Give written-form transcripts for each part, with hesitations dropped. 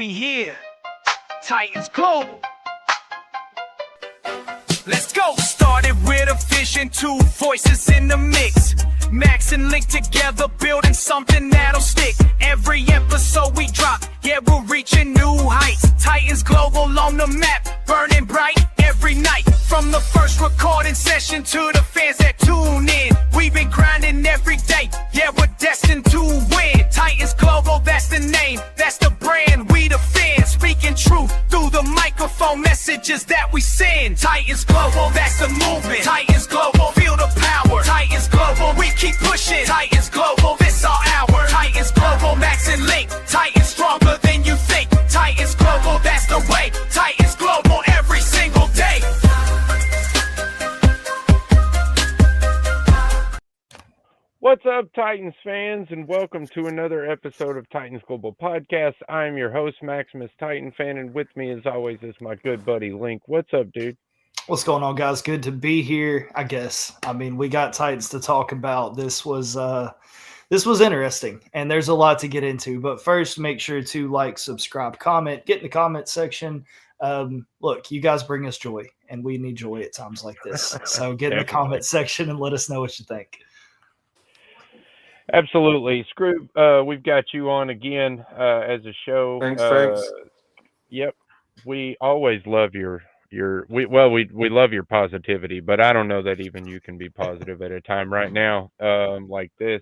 we here. Titans Global. Let's go. Started with a vision, two voices in the mix. Max and Link together, building something that'll stick. Every episode we drop, yeah, we're reaching new heights. Titans Global on the map, burning bright every night. From the first recording session to the fans that tune in, we've been grinding every day, yeah, we're destined to win. Titans Global, that's the name, that's the brand, we the fans. Speaking truth through the microphone, messages that we send. Titans Global, that's the movement. Titans Global, feel the power. Titans Global, we keep pushing. Titans Global, this our hour. Titans Global, Max and Link. Titans stronger than you think. Titans Global, that's the way. Titans Global, every single day. What's up, Titans fans, and welcome to another episode of Titans Global Podcast. I'm your host, Maximus Titan Fan, and with me, as always, is my good buddy, Link. What's up, dude? What's going on, guys? Good to be here, I guess. I mean, we got Titans to talk about. This was interesting, and there's a lot to get into. But first, make sure to like, subscribe, comment, get in the comment section. Look, you guys bring us joy, and we need joy at times like this. So get in the comment section and let us know what you think. Absolutely. Screw, we've got you on again as a show. Thanks. Yep. We always love we love your positivity, but I don't know that even you can be positive at a time right now like this.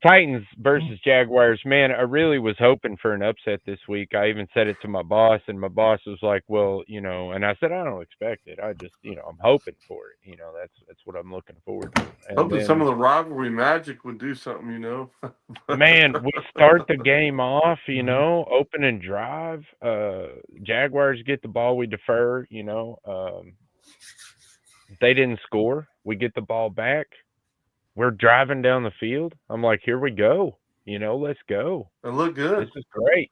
Titans versus Jaguars, man, I really was hoping for an upset this week. I even said it to my boss, and my boss was like, well, and I said, I don't expect it. I just, I'm hoping for it. That's what I'm looking forward to. And hoping some of the rivalry magic would do something, Man, we start the game off, opening drive. Jaguars get the ball, we defer, they didn't score. We get the ball back. We're driving down the field. I'm like, here we go. Let's go. It looked good. This is great.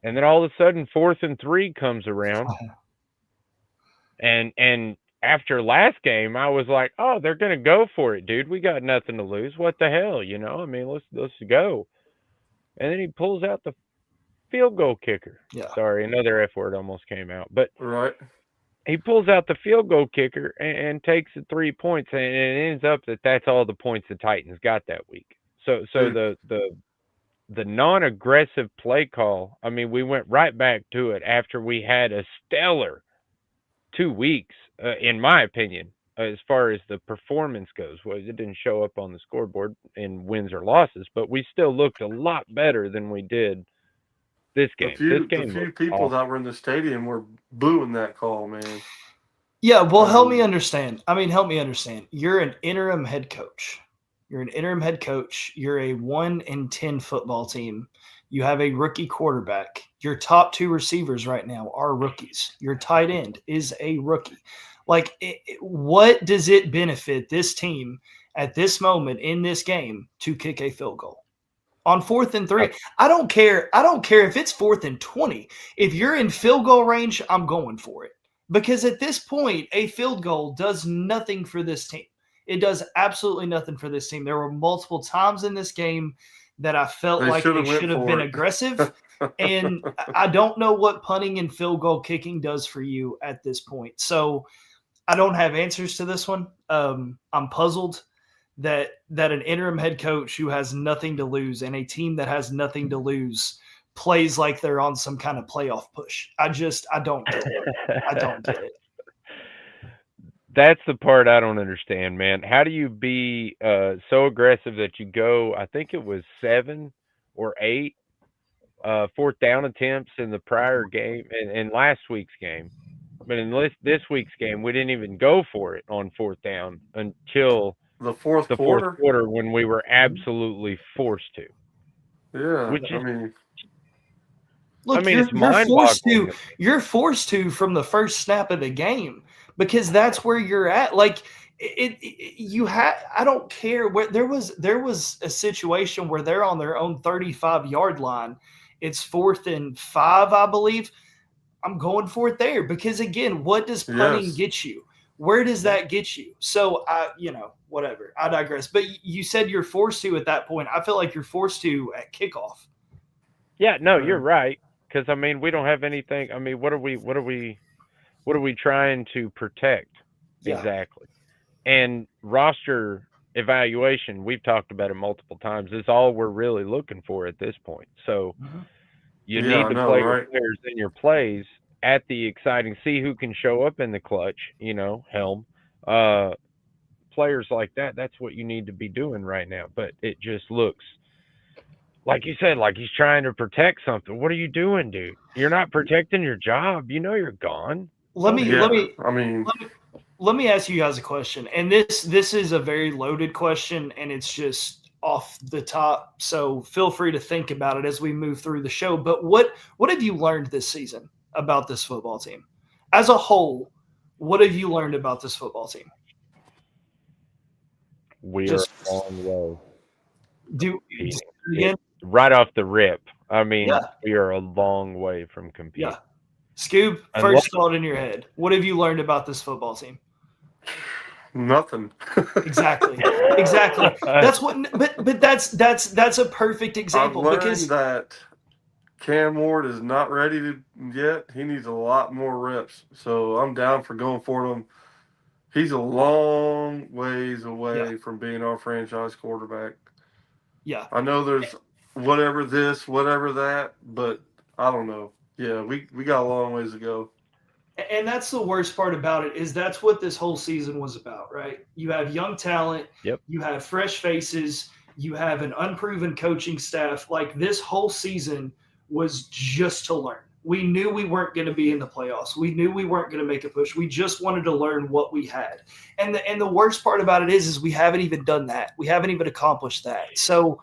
And then all of a sudden, 4th and 3 comes around. And after last game, I was like, oh, they're going to go for it, dude. We got nothing to lose. What the hell, let's go. And then he pulls out the field goal kicker. Yeah. Sorry, another F word almost came out. But right. He pulls out the field goal kicker and takes the 3 points, and it ends up that's all the points the Titans got that week. So the non-aggressive play call, I mean, we went right back to it after we had a stellar 2 weeks, in my opinion, as far as the performance goes. Well, it didn't show up on the scoreboard in wins or losses, but we still looked a lot better than we did this game. The few people that were in the stadium were booing that call, man. Yeah, well, help me understand. You're an interim head coach. You're a 1-10 football team. You have a rookie quarterback. Your top 2 receivers right now are rookies. Your tight end is a rookie. What does it benefit this team at this moment in this game to kick a field goal? On 4th and 3, I don't care if it's 4th and 20. If you're in field goal range, I'm going for it. Because at this point, a field goal does nothing for this team. It does absolutely nothing for this team. There were multiple times in this game that I felt like they should have been aggressive. And I don't know what punting and field goal kicking does for you at this point. So I don't have answers to this one. I'm puzzled that an interim head coach who has nothing to lose and a team that has nothing to lose plays like they're on some kind of playoff push. I don't get it. I don't get it. That's the part I don't understand, man. How do you be so aggressive that you go, I think it was 7 or 8 4th down attempts in the prior game and last week's game. But in this week's game, we didn't even go for it on 4th down until the fourth quarter when we were absolutely forced to. Yeah, it's mind-boggling. You're forced to from the first snap of the game because that's where you're at. I don't care where there was a situation where they're on their own 35-yard line. It's 4th and 5, I believe. I'm going for it there because again, what does punting get you? Where does that get you? So whatever. I digress. But you said you're forced to at that point. I feel like you're forced to at kickoff. Yeah, no, you're right. because I mean we don't have anything. I mean, what are we trying to protect Yeah. exactly? And roster evaluation, we've talked about it multiple times, is all we're really looking for at this point. So Mhm. you Yeah, need I to know, play your right? players in your plays at the exciting, see who can show up in the clutch, helm. Players like that, that's what you need to be doing right now. But it just looks, like you said, like he's trying to protect something. What are you doing, dude? You're not protecting your job. You know you're gone. Let me Yeah, I mean, let me ask you guys a question, and this is a very loaded question, and it's just off the top. So feel free to think about it as we move through the show. But what have you learned this season about this football team as a whole? What have you learned about this football team? We are Just a long way do competing. again. Right off the rip. I mean, Yeah. we are a long way from competing. Yeah. Scoob, Unless- first thought in your head. What have you learned about this football team? nothing. Exactly. That's what. But that's a perfect I've example learned because that Cam Ward is not ready to yet. He needs a lot more reps. So I'm down for going for him. He's a long ways away from being our franchise quarterback. yeah. I know there's whatever this, whatever that, but I don't know. Yeah, we got a long ways to go. And that's the worst part about it is that's what this whole season was about, right? You have young talent, Yep. you have fresh faces, you have an unproven coaching staff. Like this whole season was just to learn. We knew we weren't going to be in the playoffs. We knew we weren't going to make a push. We just wanted to learn what we had. And the worst part about it is we haven't even done that. We haven't even accomplished that. So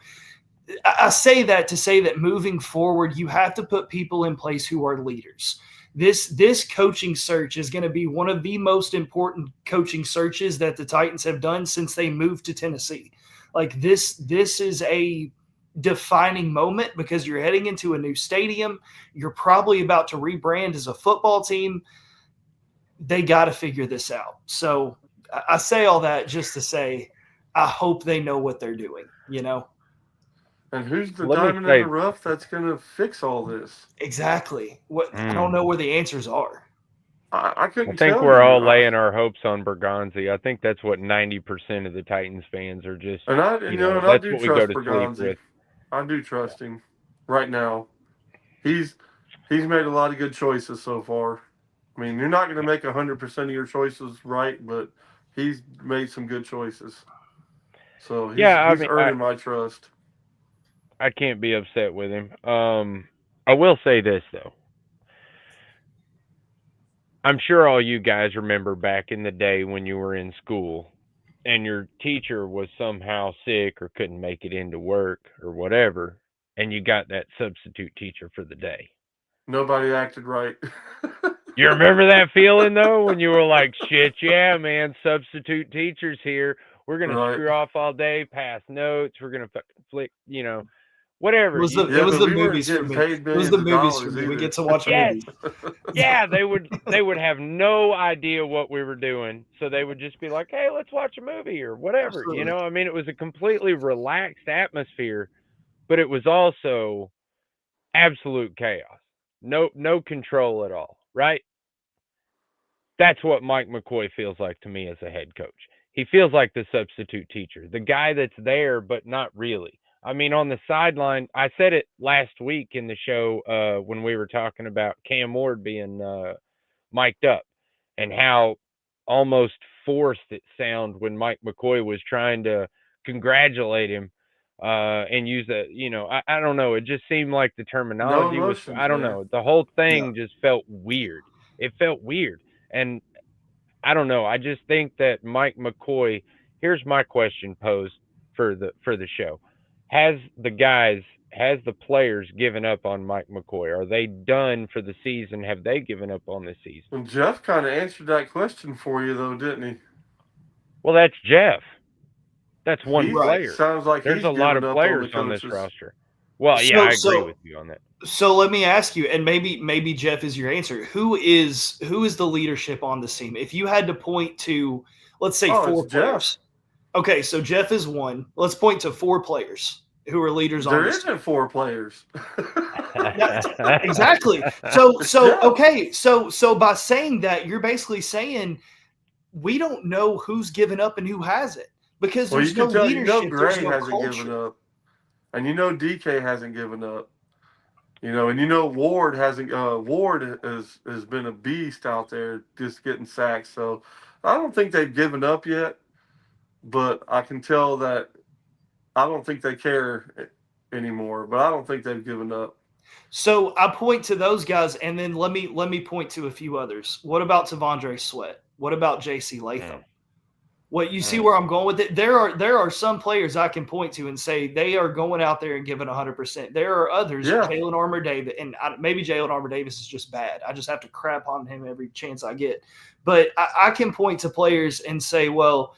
I say that to say that moving forward, you have to put people in place who are leaders. This coaching search is going to be one of the most important coaching searches that the Titans have done since they moved to Tennessee. Like this is a defining moment because you're heading into a new stadium. You're probably about to rebrand as a football team. They got to figure this out. So I say all that just to say, I hope they know what they're doing, And who's the Let me diamond say- in the rough that's going to fix all this? Exactly. I don't know where the answers are. I couldn't I think tell we're you. all laying our hopes on Bergonzi. I think that's what 90% of the Titans fans are just. And I that's do what we go trust to sleep Bergonzi. with. I do trust him right now. He's made a lot of good choices so far. I mean, you're not going to make 100% of your choices right, but he's made some good choices. So he's earning my trust. I can't be upset with him. I will say this though. I'm sure all you guys remember back in the day when you were in school and your teacher was somehow sick or couldn't make it into work or whatever, and you got that substitute teacher for the day. Nobody acted right. You remember that feeling though when you were like, shit, yeah, man, substitute teacher's here. We're going to screw off all day, pass notes. We're going to fucking flick, whatever. It was the movies for me. It was the movies for me. We get to watch movies. Yeah, they would have no idea what we were doing. So they would just be like, hey, let's watch a movie or whatever. Absolutely. I mean, it was a completely relaxed atmosphere, but it was also absolute chaos. No control at all, right? That's what Mike McCoy feels like to me as a head coach. He feels like the substitute teacher, the guy that's there, but not really. I mean, on the sideline, I said it last week in the show when we were talking about Cam Ward being mic'd up and how almost forced it sounded when Mike McCoy was trying to congratulate him and use that. I don't know. It just seemed like the terminology I don't know. The whole thing just felt weird. It felt weird. And I don't know. I just think that Mike McCoy, here's my question posed for the show. Has the players given up on Mike McCoy? Are they done for the season? Have they given up on the season? Well, Jeff kind of answered that question for you, though, didn't he? Well, that's Jeff. That's one player. Sounds like there's a lot of players on this roster. Well, yeah, I agree with you on that. So let me ask you, and maybe Jeff is your answer. Who is the leadership on this team? If you had to point to, let's say 4 players. Okay, so Jeff is one. Let's point to 4 players. who are leaders on There this isn't 4 players. exactly. So Yeah. okay. So by saying that, you're basically saying we don't know who's given up and who hasn't because Well, there's you can no tell. leadership. There's Gray no hasn't culture. given up, and DK hasn't given up. And Ward hasn't. Ward has been a beast out there, just getting sacks. So I don't think they've given up yet, but I can tell that I don't think they care anymore. But I don't think they've given up. So I point to those guys, and then let me point to a few others. What about Tavondre Sweat? What about J.C. Latham? What you see where I'm going with it? There are some players I can point to and say they are going out there and giving 100%. There are others, Yeah. Jalen Armour-Davis, and maybe Jalen Armour-Davis is just bad. I just have to crap on him every chance I get. But I can point to players and say, well,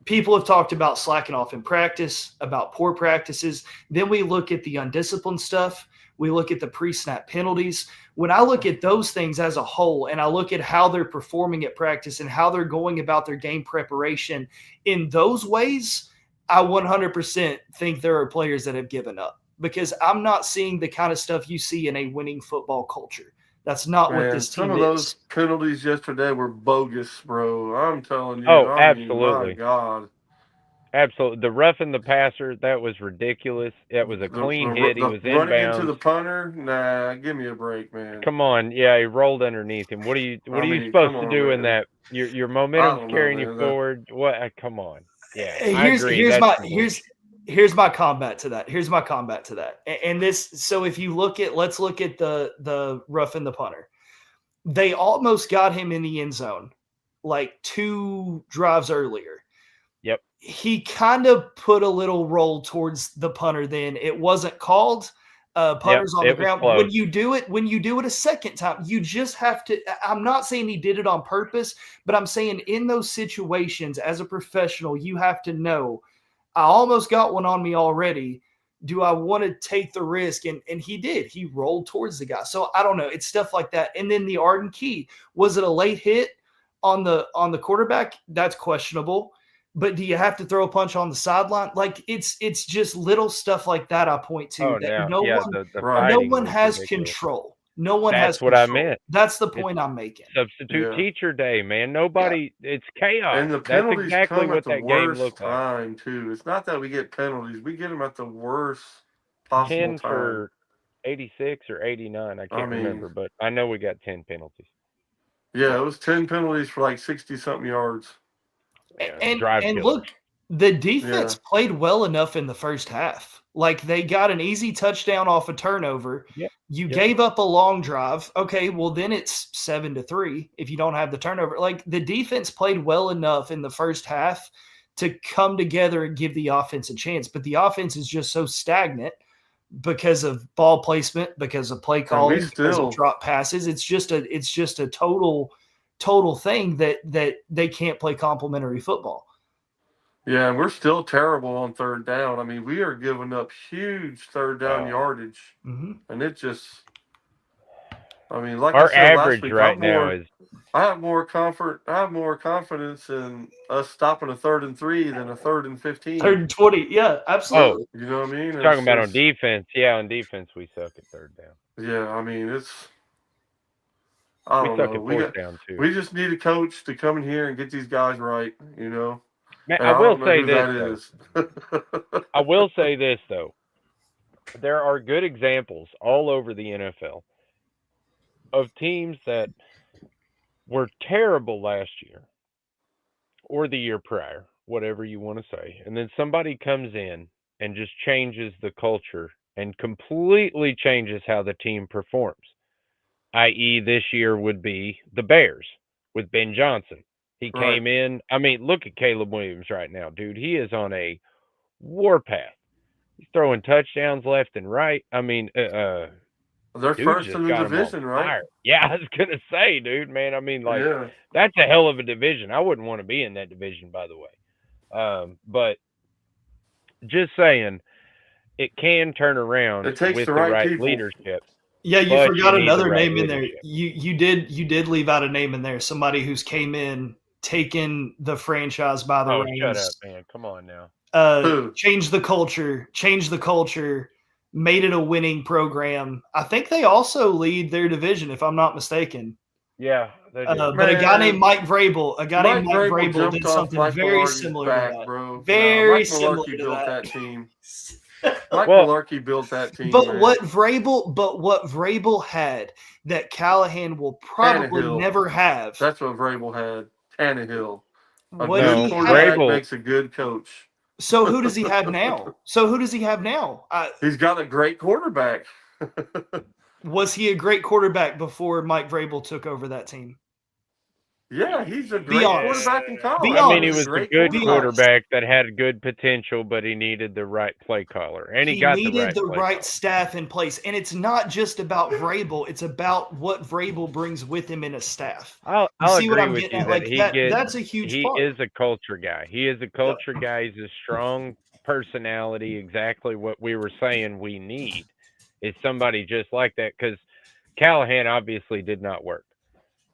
people have talked about slacking off in practice, about poor practices. Then we look at the undisciplined stuff. We look at the pre-snap penalties. When I look at those things as a whole and I look at how they're performing at practice and how they're going about their game preparation in those ways, I 100% think there are players that have given up because I'm not seeing the kind of stuff you see in a winning football culture. That's not what this team is. Some of those penalties yesterday were bogus, bro. I'm telling you. Oh, My absolutely. God. Absolutely. The roughing the passer, that was ridiculous. That was a clean hit. He was running inbounds. into the punter. Nah, give me a break, man. Come on. Yeah, he rolled underneath him. What are you supposed to do in that? Your momentum's carrying you forward. What? Come on. Yeah, I agree. Here's my combat to that. And this, so if you let's look at the roughing the punter. They almost got him in the end zone like 2 drives earlier. Yep. He kind of put a little roll towards the punter then. It wasn't called. Punter's on the ground. Close. When you do it a second time, you just have to – I'm not saying he did it on purpose, but I'm saying in those situations as a professional, you have to know, I almost got one on me already. Do I want to take the risk? And he did. He rolled towards the guy. So I don't know. It's stuff like that. And then the Arden Key, was it a late hit on the quarterback? That's questionable. But do you have to throw a punch on the sideline? Like it's just little stuff like that I point to. No one has control. No one has control. That's what I meant. That's the point I'm making. Substitute teacher day, man. Nobody. Yeah. It's chaos. And the penalties That's exactly come what at the that game worst looked time like. too. It's not that we get penalties; we get them at the worst possible 10 time. For 86 or 89. I can't remember, but I know we got 10 penalties. Yeah, it was 10 penalties for like 60-something yards. And look, the defense played well enough in the first half. Like they got an easy touchdown off a turnover. Yep. You gave up a long drive. Okay, well then it's 7-3 if you don't have the turnover. Like the defense played well enough in the first half to come together and give the offense a chance. But the offense is just so stagnant because of ball placement, because of play calling, because of drop passes. It's just a total thing that they can't play complementary football. Yeah, and we're still terrible on third down. I mean, we are giving up huge third down yardage, and it just. I mean, like our I said average last week, right now is. I have more confidence in us stopping a 3rd and 3 than a 3rd and 15. 3rd and 20, yeah, absolutely. You know what I mean? Talking about on defense, on defense we suck at third down. Yeah, I mean I don't know. Suck at fourth down too. We just need a coach to come in here and get these guys right. You know. Man, I will say this. I will say this though. There are good examples all over the NFL of teams that were terrible last year or the year prior, whatever you want to say. And then somebody comes in and just changes the culture and completely changes how the team performs. I.e., this year would be the Bears with Ben Johnson. He came in. I mean, look at Caleb Williams right now, dude. He is on a warpath. He's throwing touchdowns left and right. I mean, they're first in the division, right? Yeah, I was going to say, dude, man. I mean, that's a hell of a division. I wouldn't want to be in that division, by the way. But just saying, it can turn around with the right leadership. Yeah, you forgot another name in there. You did leave out a name in there. Somebody who's came in, taken the franchise by the reins. Shut up, man. Come on now. Change the culture, made it a winning program. I think they also lead their division, if I'm not mistaken. Yeah, they do. But a guy Man, named Mike Vrabel, jumped did off something Mike very Mularkey's similar back, to that. bro. Very Mike similar Mularkey to built that. that team. Mike Well- Mularkey built that team, But man. what Vrabel had that Callahan will probably Tannehill. never have. That's what Vrabel had. Tannehill. A What good he quarterback Vrabel- makes a good coach. So who does he have now? He's got a great quarterback. Was he a great quarterback before Mike Vrabel took over that team? Yeah, he's a great honest. quarterback in college. Be I mean, he honest. was a Great good Be honest. quarterback that had good potential, but he needed the right play caller, and he got needed the right, play caller. staff in place. And it's not just about Vrabel; it's about what Vrabel brings with him in a staff. I'll see what agree I'm with getting you at? that Like he that, gets. that's a huge He part. is a culture guy. He is a culture guy. He's a strong personality. Exactly what we were saying we need is somebody just like that, because Callahan obviously did not work,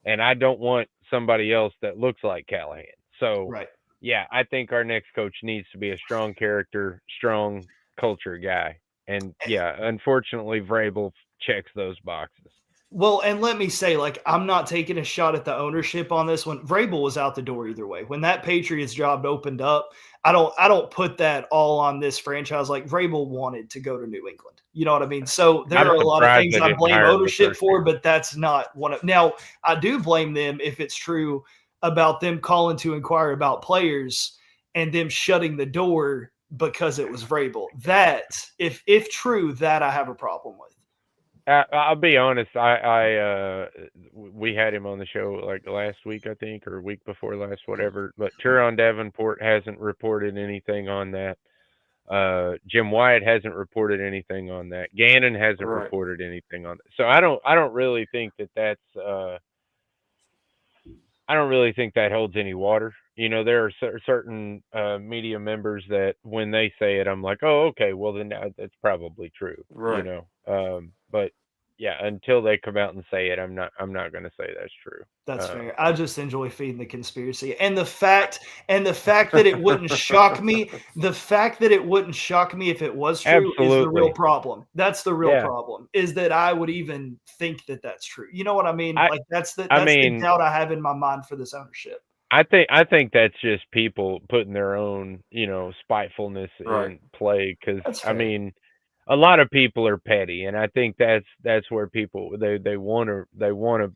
and I don't want somebody else that looks like Callahan. So Right. yeah, I think our next coach needs to be a strong character, strong culture guy. And yeah, unfortunately, Vrabel checks those boxes. Well, and let me say, like, I'm not taking a shot at the ownership on this one. Vrabel was out the door either way. When that Patriots job opened up, I don't put that all on this franchise. Like, Vrabel wanted to go to New England. You know what I mean? So there I'm are a lot of surprised things they I didn't blame hire him the ownership first for, year. but that's not one of. Now, I do blame them if it's true about them calling to inquire about players and them shutting the door because it was Vrabel. That, if true, that I have a problem with. I'll be honest. We had him on the show like last week, I think, or week before last, whatever. But Turon Davenport hasn't reported anything on that. Jim Wyatt hasn't reported anything on that. Gannon hasn't Right. reported anything on that. So I don't really think that's. I don't really think that holds any water. You know, there are certain media members that when they say it, I'm like, oh, okay, well then that's probably true. Right. You know, but yeah, until they come out and say it, I'm not going to say that's true. That's fair. I just enjoy feeding the conspiracy, and the fact that it wouldn't shock me. The fact that it wouldn't shock me if it was true is the Absolutely. real problem. That's the real Yeah. problem. Is that I would even think that that's true. You know what I mean? I- Like that's the I mean- doubt I have in my mind for this ownership. I think that's just people putting their own, you know, spitefulness Right. in play. Because That's I fair. mean, a lot of people are petty, and I think that's where people they want to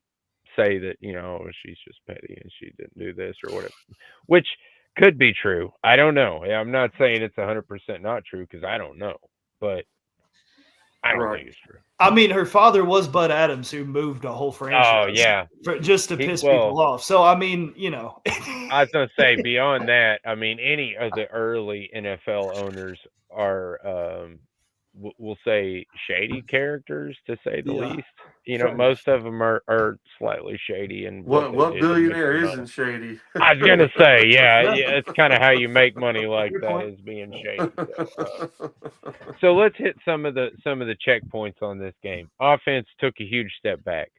say that, you know, oh, she's just petty and she didn't do this or whatever, which could be true. I don't know. I'm not saying it's 100% not true because I don't know, but I don't Right. think it's true. I mean, her father was Bud Adams, who moved a whole franchise. Oh yeah, just to piss people off. So I mean, you know, I was gonna say beyond that. I mean, any of the early NFL owners are, we'll say, shady characters, to say the Yeah. least. You know, Fair most of them are slightly shady. And What they did to make billionaire their money. isn't shady? I was gonna say, yeah, Yeah. it's kind of how you make money like Good that, point. is being shady. So let's hit some of the checkpoints on this game. Offense took a huge step back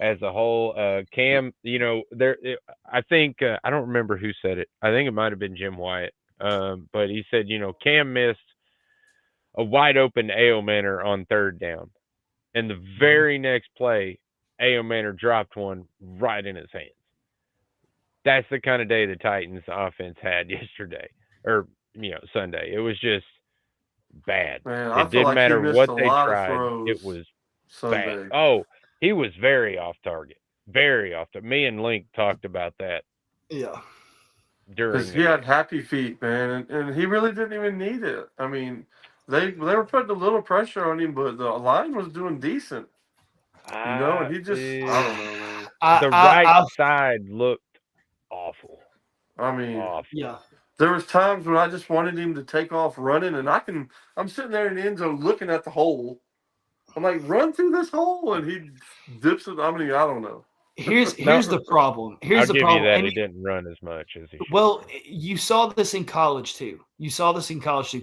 as a whole. Cam, you know, I think I don't remember who said it. I think it might have been Jim Wyatt. But he said, you know, Cam missed a wide open A.O. Manor on third down, and the very next play, A.O. Manor dropped one right in his hands. That's the kind of day the Titans offense had yesterday, or, you know, Sunday. It was just bad. Man, I It feel didn't like he matter missed what a they lot of tried. throws It was Sunday. bad. Oh, he was very off target. Very off target. Me and Link talked about that yeah. during Because the he had game. happy feet, man, and he really didn't even need it. I mean, they were putting a little pressure on him, but the line was doing decent. You know, and he just, I don't know, man. The right side looked awful. I mean, Awful. Yeah. there was times when I just wanted him to take off running, and I'm sitting there in the end zone looking at the hole. I'm like, run through this hole, and he dips it. I mean, I don't know. Here's the problem. I'll the give problem. you that. And He didn't run as much as he should. well, you saw this in college too.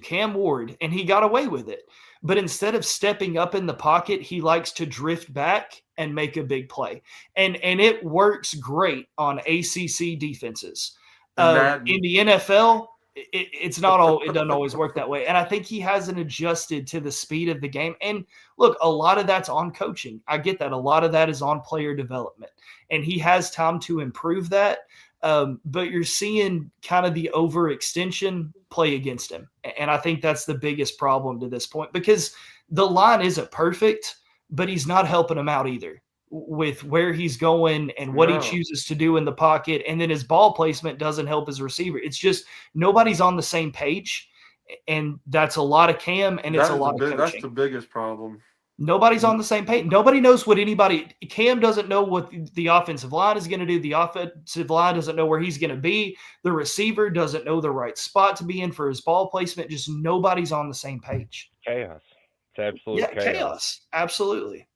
Cam Ward, and he got away with it. But instead of stepping up in the pocket, he likes to drift back and make a big play. And it works great on ACC defenses. In the NFL, it's not all. It doesn't always work that way, and I think he hasn't adjusted to the speed of the game. And look, a lot of that's on coaching. I get that. A lot of that is on player development, and he has time to improve that. But you're seeing kind of the overextension play against him, and I think that's the biggest problem to this point because the line isn't perfect, but he's not helping him out either with where he's going and what he chooses to do in the pocket. And then his ball placement doesn't help his receiver. It's just nobody's on the same page. And that's a lot of Cam and it's a lot of coaching. That's the biggest problem. Nobody's on the same page. Nobody knows what Cam doesn't know what the offensive line is going to do. The offensive line doesn't know where he's going to be. The receiver doesn't know the right spot to be in for his ball placement. Just nobody's on the same page. Chaos. It's absolute chaos. Absolutely.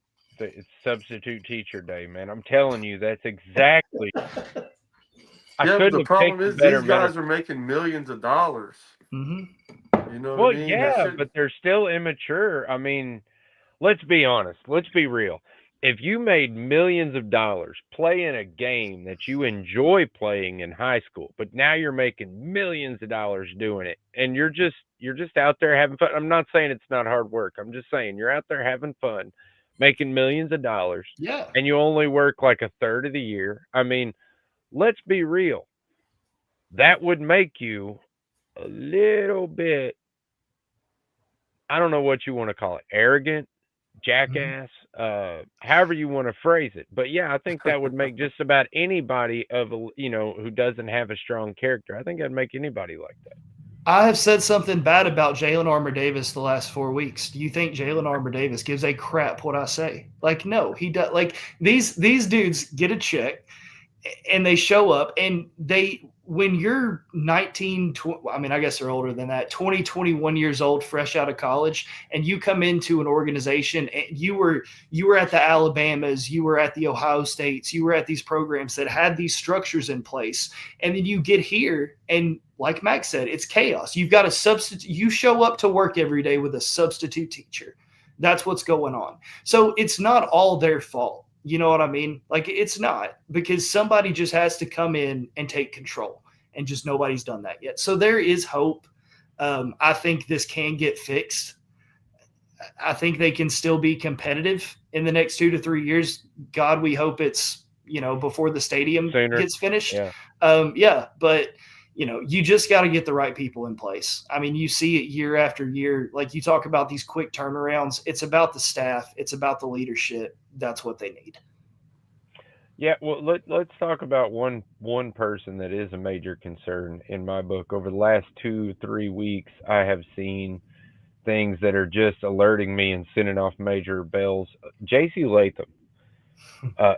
It's substitute teacher day, man. I'm telling you, that's exactly. The problem is these guys are making millions of dollars. Mm-hmm. You know what I mean? Yeah, but they're still immature. I mean, let's be honest. Let's be real. If you made millions of dollars playing a game that you enjoy playing in high school, but now you're making millions of dollars doing it, and you're just out there having fun. I'm not saying it's not hard work. I'm just saying you're out there having fun, making millions of dollars, and you only work like a third of the year. I mean, let's be real. That would make you a little bit, I don't know what you want to call it, arrogant, jackass, however you want to phrase it. But yeah, I think that would make just about anybody who doesn't have a strong character. I think that'd make anybody like that. I have said something bad about Jalen Armour-Davis the last 4 weeks. Do you think Jalen Armour-Davis gives a crap what I say? Like, no, he does. Like these dudes get a check and they show up and when you're 19, I guess they're older than that, 20, 21 years old, fresh out of college, and you come into an organization and you were at the Alabamas, you were at the Ohio States, you were at these programs that had these structures in place. And then you get here and like Max said, it's chaos. You've got a substitute. You show up to work every day with a substitute teacher. That's what's going on. So it's not all their fault. You know what I mean? Like it's not, because somebody just has to come in and take control, and just nobody's done that yet. So there is hope. I think this can get fixed. I think they can still be competitive in the next 2 to 3 years. God, we hope it's, before the stadium gets finished. But you just got to get the right people in place. I mean, you see it year after year. Like you talk about these quick turnarounds. It's about the staff. It's about the leadership. That's what they need. Yeah, well, let's talk about one person that is a major concern in my book. Over the last 2-3 weeks, I have seen things that are just alerting me and sending off major bells. J.C. Latham.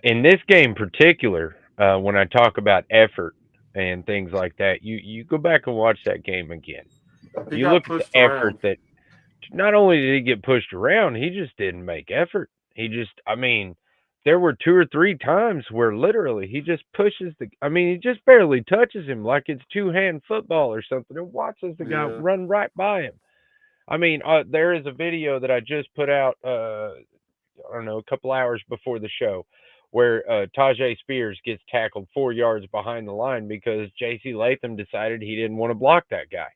In this game in particular, when I talk about effort and things like that, you go back and watch that game again. You look at the effort that not only did he get pushed around, he just didn't make effort. There were 2 or 3 times where literally he just pushes he just barely touches him like it's 2-hand football or something and watches the guy run right by him. There is a video that I just put out, I don't know, a couple hours before the show, where Tajay Spears gets tackled 4 yards behind the line because J.C. Latham decided he didn't want to block that guy.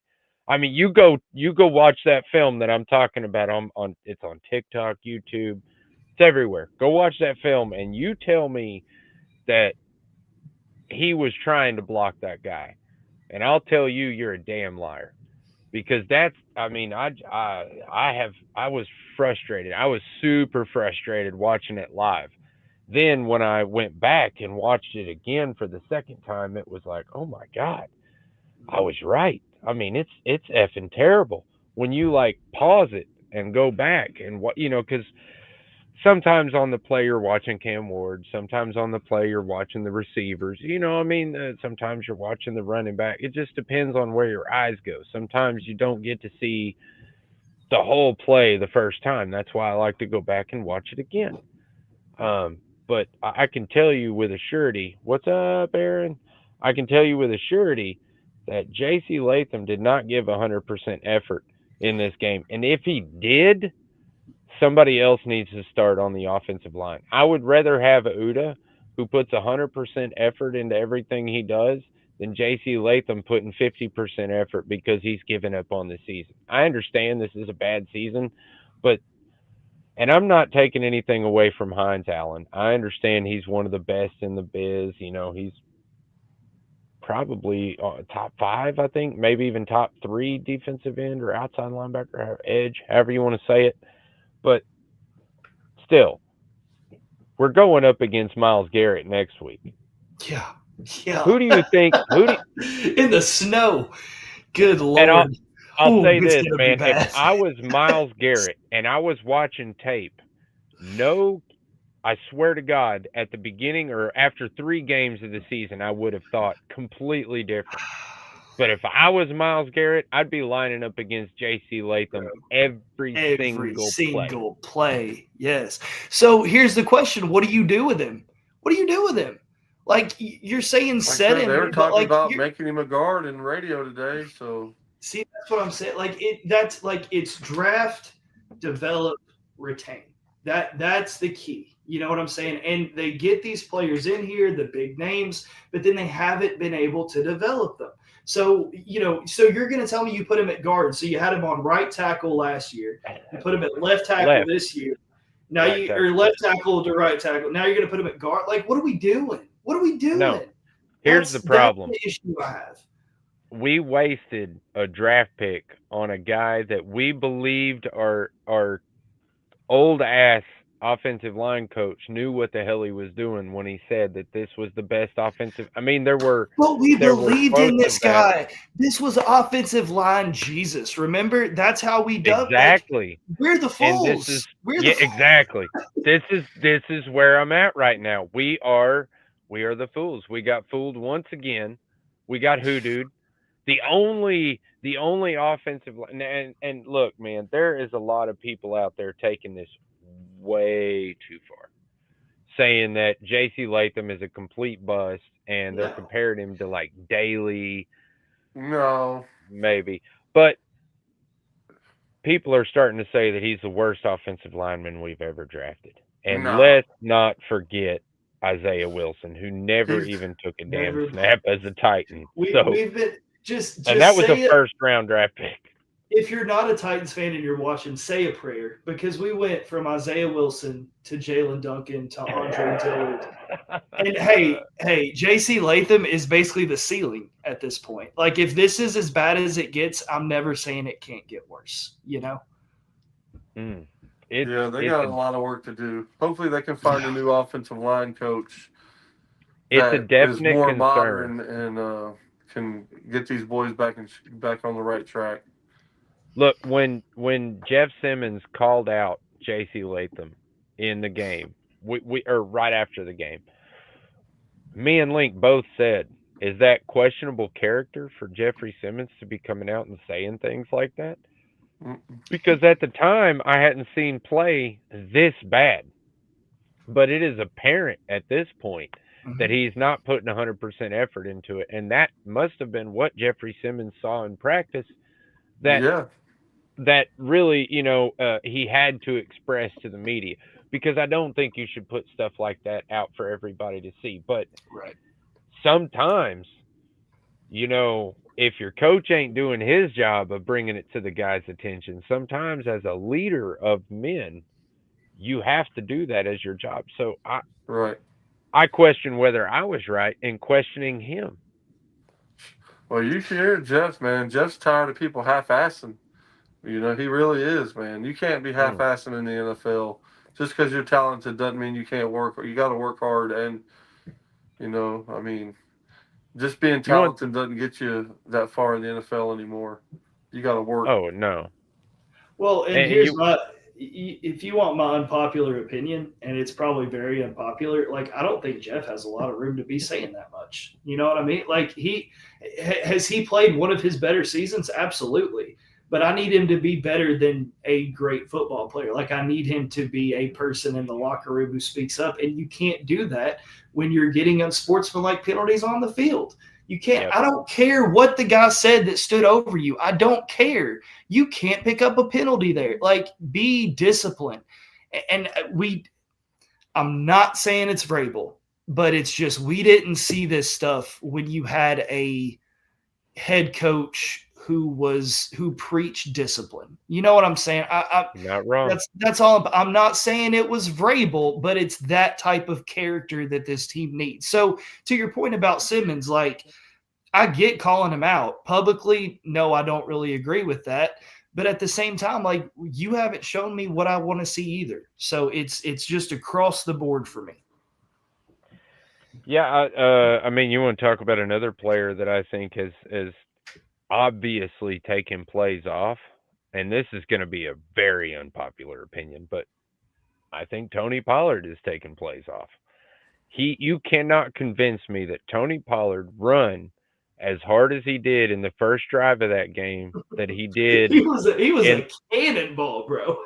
You go watch that film that I'm talking about it's on TikTok, YouTube, it's everywhere. Go watch that film and you tell me that he was trying to block that guy. And I'll tell you, you're a damn liar. Because I was frustrated. I was super frustrated watching it live. Then when I went back and watched it again for the second time, it was like, oh my God, I was right. It's effing terrible when you pause it and go back and because sometimes on the play you're watching Cam Ward, sometimes on the play you're watching the receivers. Sometimes you're watching the running back. It just depends on where your eyes go. Sometimes you don't get to see the whole play the first time. That's why I like to go back and watch it again. But I can tell you with a surety, what's up, Aaron? I can tell you with a surety that J.C. Latham did not give 100% effort in this game. And if he did, somebody else needs to start on the offensive line. I would rather have Uda, who puts 100% effort into everything he does, than J.C. Latham putting 50% effort because he's given up on the season. I understand this is a bad season, but and I'm not taking anything away from Hines Allen. I understand he's one of the best in the biz. You know, he's probably top 5, I think, maybe even top 3 defensive end or outside linebacker, or edge, however you want to say it. But still, we're going up against Myles Garrett next week. Yeah. Yeah. Who do you think? In the snow? Good Lord. And I'll say it's this, gonna be man. bad. If I was Myles Garrett and I was watching tape, I swear to God, at the beginning or after 3 games of the season, I would have thought completely different. But if I was Myles Garrett, I'd be lining up against J.C. Latham every single play. Yes. So here's the question: what do you do with him? What do you do with him? Like you're saying, set him. They were talking about you're making him a guard in radio today. So see, that's what I'm saying. That's like it's draft, develop, retain. That's the key. You know what I'm saying? And they get these players in here, the big names, but then they haven't been able to develop them. So, so you're going to tell me you put him at guard. So you had him on right tackle last year. You put him at left tackle this year. Now or left tackle to right tackle. Now you're going to put him at guard. Like, what are we doing? What are we doing? No. Here's the problem. That's the issue I have. We wasted a draft pick on a guy that we believed our old ass offensive line coach knew what the hell he was doing when he said that this was the best offensive. I mean, But we believed in this guy. This was offensive line Jesus. Remember, that's how we dubbed. Exactly. We're the fools. Exactly. This is where I'm at right now. We are the fools. We got fooled once again. We got hoodooed. The only offensive line, and look, man, there is a lot of people out there taking this way too far, saying that J.C. Latham is a complete bust, and they're comparing him to like Daly. No, maybe, but people are starting to say that he's the worst offensive lineman we've ever drafted. And let's not forget Isaiah Wilson, who never even took a damn snap as a Titan. We've been just and that was a first-round draft pick. If you're not a Titans fan and you're watching, say a prayer, because we went from Isaiah Wilson to Jalen Duncan to Andre Dillard. And hey, J.C. Latham is basically the ceiling at this point. Like, if this is as bad as it gets, I'm never saying it can't get worse, you know? They got a lot of work to do. Hopefully they can find a new offensive line coach. It's a definite more concern. Modern and can get these boys back on the right track. Look, when Jeff Simmons called out J.C. Latham in the game, we right after the game, me and Link both said, "Is that questionable character for Jeffrey Simmons to be coming out and saying things like that?" Because at the time I hadn't seen play this bad, but it is apparent at this point that he's not putting 100% effort into it, and that must have been what Jeffrey Simmons saw in practice. That really, he had to express to the media, because I don't think you should put stuff like that out for everybody to see. But sometimes, if your coach ain't doing his job of bringing it to the guy's attention, sometimes as a leader of men, you have to do that as your job. So I question whether I was right in questioning him. Well, you should hear Jeff, man. Jeff's tired of people half-assing. He really is, man. You can't be half-assing in the NFL. Just because you're talented doesn't mean you can't work. You got to work hard, and just being talented doesn't get you that far in the NFL anymore. You got to work. Oh no. Well, and here's if you want my unpopular opinion, and it's probably very unpopular, like, I don't think Jeff has a lot of room to be saying that much. You know what I mean? Like, has he played one of his better seasons? Absolutely. But I need him to be better than a great football player. Like, I need him to be a person in the locker room who speaks up. And you can't do that when you're getting unsportsmanlike penalties on the field. You can't. Yep. I don't care what the guy said that stood over you. I don't care. You can't pick up a penalty there. Like, be disciplined. And I'm not saying it's Vrabel. but it's just we didn't see this stuff when you had a head coach who preached discipline. You know what I'm saying? Not wrong. That's all. I'm not saying it was Vrabel, but it's that type of character that this team needs. So to your point about Simmons, like I get calling him out publicly. No, I don't really agree with that. But at the same time, like you haven't shown me what I want to see either. So it's just across the board for me. Yeah, I mean, you want to talk about another player that I think has obviously taken plays off, and this is going to be a very unpopular opinion, but I think Tony Pollard is taking plays off. You cannot convince me that Tony Pollard run as hard as he did in the first drive of that game that he did. He was a cannonball, bro.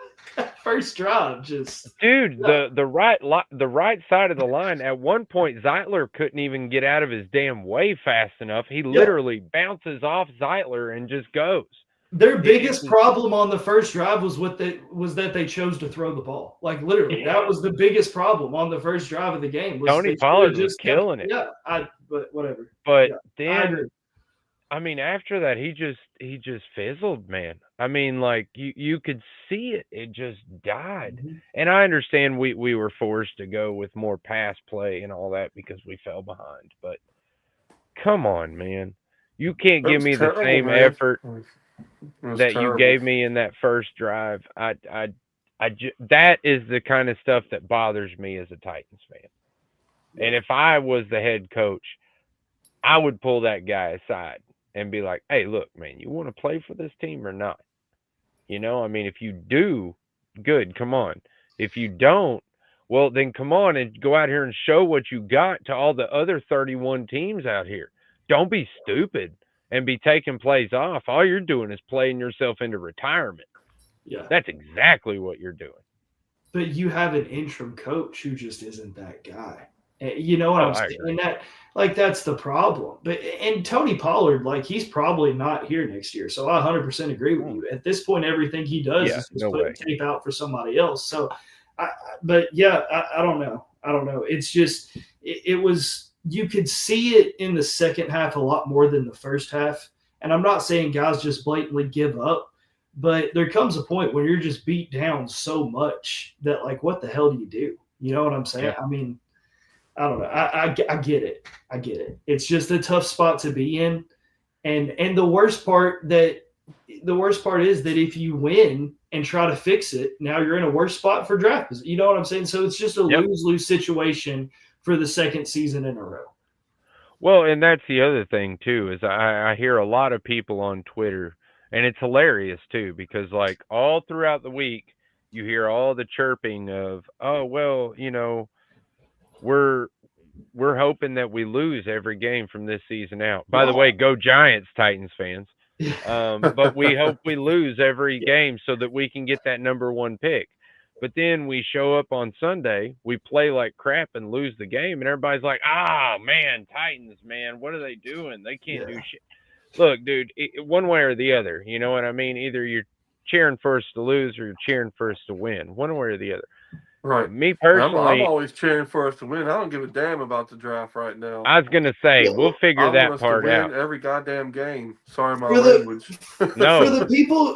First drive, just dude. The right side of the line. At one point, Zeitler couldn't even get out of his damn way fast enough. He literally bounces off Zeitler and just goes. Their biggest problem on the first drive was that they chose to throw the ball. Like literally, that was the biggest problem on the first drive of the game. Tony Pollard was killing it. Yeah, but whatever. But then, I mean, after that, he just fizzled, man. I mean, like you could see it; it just died. Mm-hmm. And I understand we were forced to go with more pass play and all that because we fell behind. But come on, man, you can't give me the same effort that you gave me in that first drive. That is the kind of stuff that bothers me as a Titans fan. And if I was the head coach, I would pull that guy aside and be like, hey, look, man, you want to play for this team or not? You know, I mean, if you do, good, come on. If you don't, well, then come on and go out here and show what you got to all the other 31 teams out here. Don't be stupid and be taking plays off. All you're doing is playing yourself into retirement. Yeah. That's exactly what you're doing. But you have an interim coach who just isn't that guy. You know what I'm saying? That's the problem. And Tony Pollard, like, he's probably not here next year. So I 100% agree with you. At this point, everything he does is just putting tape out for somebody else. So, I don't know. I don't know. It's just, it was, you could see it in the second half a lot more than the first half. And I'm not saying guys just blatantly give up, but there comes a point when you're just beat down so much that, like, what the hell do you do? You know what I'm saying? Yeah. I mean, I don't know. I get it. I get it. It's just a tough spot to be in. And the worst part is that if you win and try to fix it, now you're in a worse spot for draft. You know what I'm saying? So it's just a lose-lose situation for the second season in a row. Well, and that's the other thing too, is I hear a lot of people on Twitter, and it's hilarious too, because like all throughout the week you hear all the chirping of, oh, well, you know, we're hoping that we lose every game from this season out. By the way, go Giants, Titans fans. But we hope we lose every game so that we can get that number one pick. But then we show up on Sunday, we play like crap and lose the game, and everybody's like, man, Titans, man, what are they doing? They can't do shit. Look, dude, one way or the other, you know what I mean? Either you're cheering for us to lose or you're cheering for us to win, one way or the other. Right. Me personally, I'm always cheering for us to win. I don't give a damn about the draft right now. I was gonna say we'll figure that part out. Every goddamn game. Sorry, my language. No.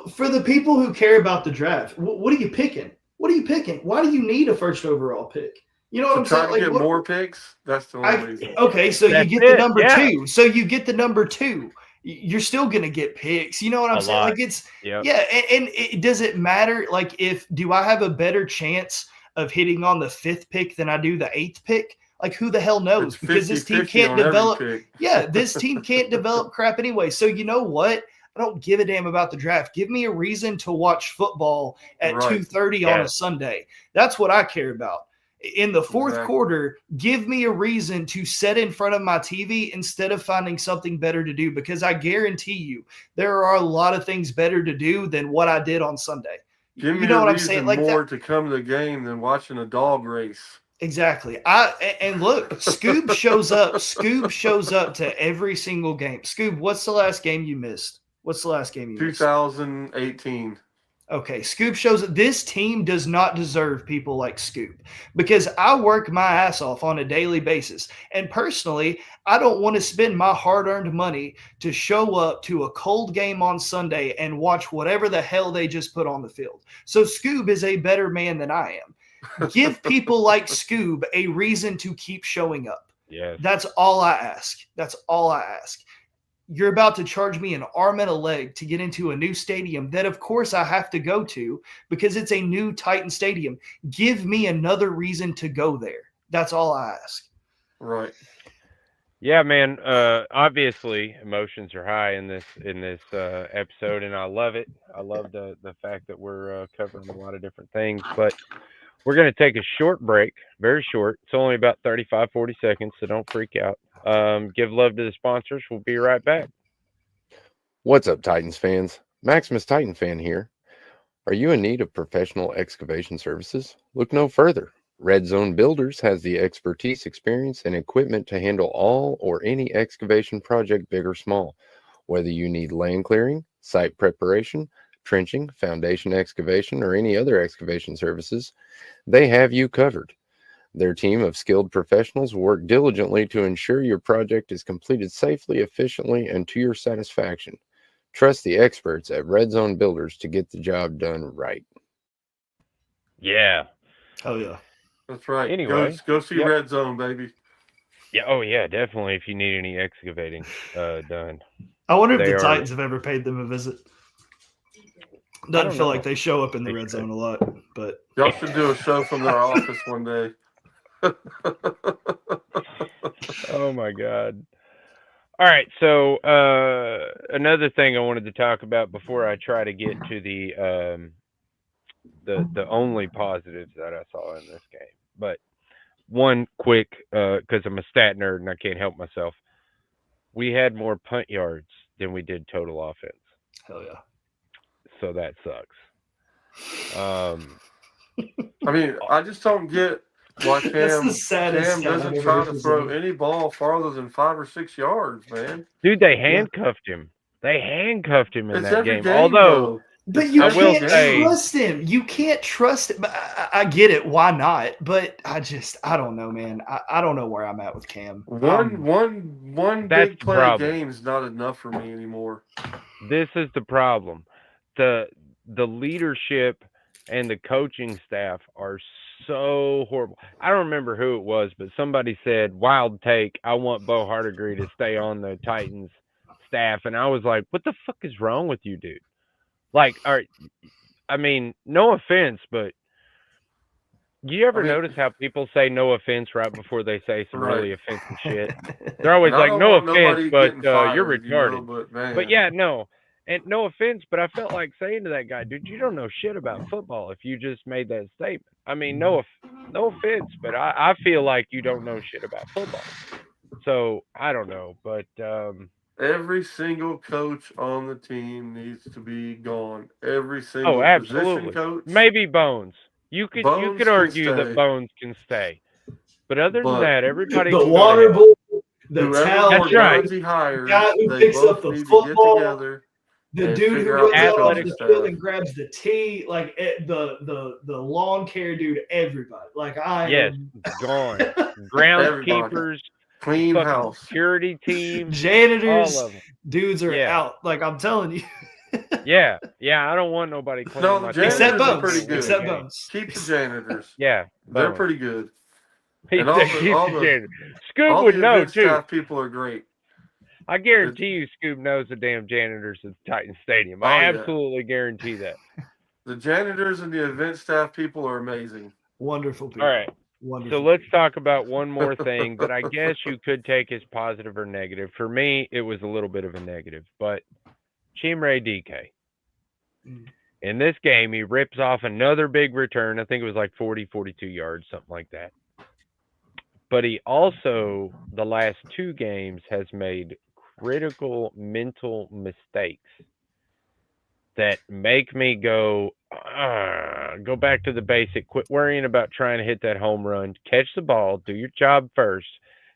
For the people who care about the draft, what are you picking? What are you picking? Why do you need a first overall pick? You know what I'm saying? Trying to get more picks. That's the only reason. Okay, so you get the number 2. So you get the number 2. You're still gonna get picks. You know what I'm saying? Like it's and does it matter? Like, do I have a better chance of hitting on the 5th pick than I do the 8th pick? Like, who the hell knows? Because this team can't develop. Yeah, this team can't develop crap anyway. So you know what? I don't give a damn about the draft. Give me a reason to watch football at 2:30 on a Sunday. That's what I care about. In the fourth quarter, give me a reason to sit in front of my TV instead of finding something better to do, because I guarantee you there are a lot of things better to do than what I did on Sunday. Give me what I'm saying? Like more to come to the game than watching a dog race. Exactly. And look, Scoob shows up. Scoob shows up to every single game. Scoob, what's the last game you missed? 2018. Okay, Scoop shows that this team does not deserve people like Scoop because I work my ass off on a daily basis. And personally, I don't want to spend my hard earned money to show up to a cold game on Sunday and watch whatever the hell they just put on the field. So Scoob is a better man than I am. Give people like Scoob a reason to keep showing up. Yes. That's all I ask. That's all I ask. You're about to charge me an arm and a leg to get into a new stadium that, of course, I have to go to because it's a new Titan stadium. Give me another reason to go there. That's all I ask. Right. Yeah, man. Obviously, emotions are high in this episode, and I love it. I love the fact that we're covering a lot of different things. But we're going to take a short break, very short. It's only about 35, 40 seconds, so don't freak out. Give love to the sponsors. We'll be right back. What's up, Titans fans? Maximus Titan fan here. Are you in need of professional excavation services? Look no further. Red Zone Builders has the expertise, experience, and equipment to handle all or any excavation project, big or small. Whether you need land clearing, site preparation, trenching, foundation excavation, or any other excavation services, they have you covered. Their team of skilled professionals work diligently to ensure your project is completed safely, efficiently, and to your satisfaction. Trust the experts at Red Zone Builders to get the job done right. Yeah. Oh, yeah. That's right. Anyway, go see yep. Red Zone, baby. Yeah. Oh, yeah. Definitely. If you need any excavating done. I wonder if the Titans have ever paid them a visit. Doesn't feel like they show up in the Red Zone a lot, but y'all should do a show from their office one day. Oh my God. All right, so another thing I wanted to talk about before I try to get to the only positives that I saw in this game. But one quick, because I'm a stat nerd and I can't help myself. We had more punt yards than we did total offense. Hell yeah. So that sucks. I mean, I just don't get why Cam doesn't try to throw any ball farther than 5 or 6 yards, man. Dude, they handcuffed him. They handcuffed him in that game. Although, but you can't trust him. You can't trust him. I get it. Why not? But I don't know, man. I don't know where I'm at with Cam. One big play game is not enough for me anymore. This is the problem. The leadership and the coaching staff are so horrible. I don't remember who it was, but somebody said, wild take, I want Bo Hardigree to stay on the Titans staff. And I was like, what the fuck is wrong with you, dude? Like, all right, I mean, no offense, but you ever notice how people say no offense right before they say some really offensive shit? They're always like, no offense, but you're retarded. But yeah, no. And no offense, but I felt like saying to that guy, dude, you don't know shit about football if you just made that statement. I mean, no offense, but I feel like you don't know shit about football. So, I don't know, but... every single coach on the team needs to be gone. Every single position coach. Maybe Bones. You could argue that Bones can stay. But other than that, everybody the can water boy, the talent, that's right. The guy who picks up the football, the dude who runs out on the field and grabs the tee, like the lawn care dude, everybody. Like gone. Groundskeepers, clean house, security team, janitors, all of them. Dudes are out. Like I'm telling you. Yeah, I don't want nobody cleaning my except Bones. Pretty good. Except Bones. Keep the janitors. Yeah, they're pretty good. And all the Scoob would know too. Staff people are great. I guarantee you, Scoob knows the damn janitors at Titan Stadium. I absolutely guarantee that. The janitors and the event staff people are amazing. Wonderful people. All right. So let's talk about one more thing that I guess you could take as positive or negative. For me, it was a little bit of a negative, but Chimere DK. In this game, he rips off another big return. I think it was like 40, 42 yards, something like that. But he also, the last 2 games, has made critical mental mistakes that make me go back to the basic. Quit worrying about trying to hit that home run. Catch the ball. Do your job first.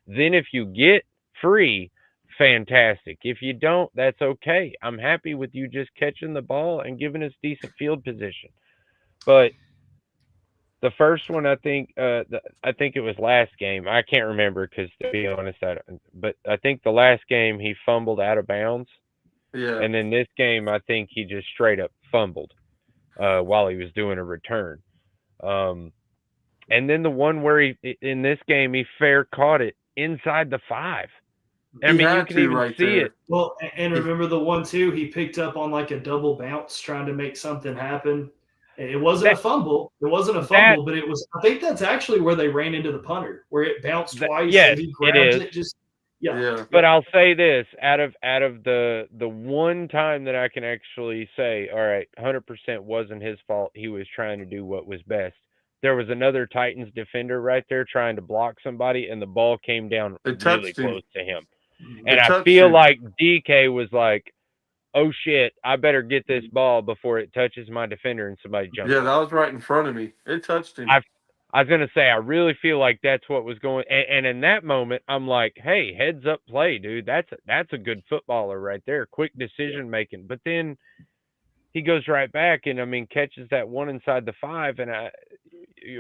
Then if you get free, fantastic. If you don't, that's okay. I'm happy with you just catching the ball and giving us decent field position. But the first one, I think it was last game. I can't remember because, to be honest, but I think the last game he fumbled out of bounds, Yeah. and then this game I think he just straight up fumbled while he was doing a return. And then the one where in this game he fair caught it inside the 5. I He mean, you had can to even right see there. it. Well, and remember the one too, he picked up on like a double bounce trying to make something happen. It wasn't a fumble. It wasn't a fumble, but it was. I think that's actually where they ran into the punter, where it bounced twice yes, and he it grabs is. it. Just yeah. But I'll say this: out of the one time that I can actually say, all right, 100% wasn't his fault. He was trying to do what was best. There was another Titans defender right there trying to block somebody, and the ball came down It really touched him. close to him. Mm-hmm. And It I touched feel him. like DK was like, "Oh shit, I better get this ball before it touches my defender and somebody jumps." Yeah, on it." that was right in front of me. It touched him. I was gonna say I really feel like that's what was going. And in that moment, I'm like, "Hey, heads up play, dude. That's a good footballer right there. Quick decision making." But then he goes right back and I mean catches that one inside the 5, and I